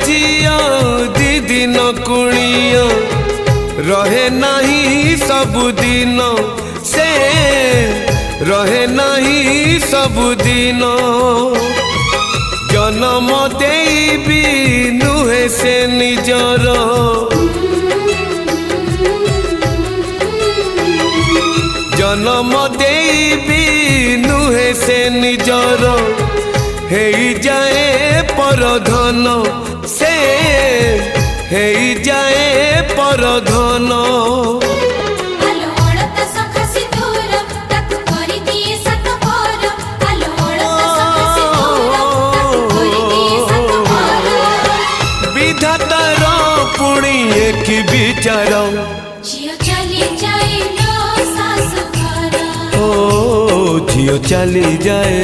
झिया दी दिन कुणिया रहे नहीं सबुदिन से रहे नहीं सबुदिन जन्म देवी नुहे से निजर जन्म देवी नुहे से निजर हे जाए परधन से हे जाए परधन विधातार पुणी एक विचार ओ झियो चली जाए।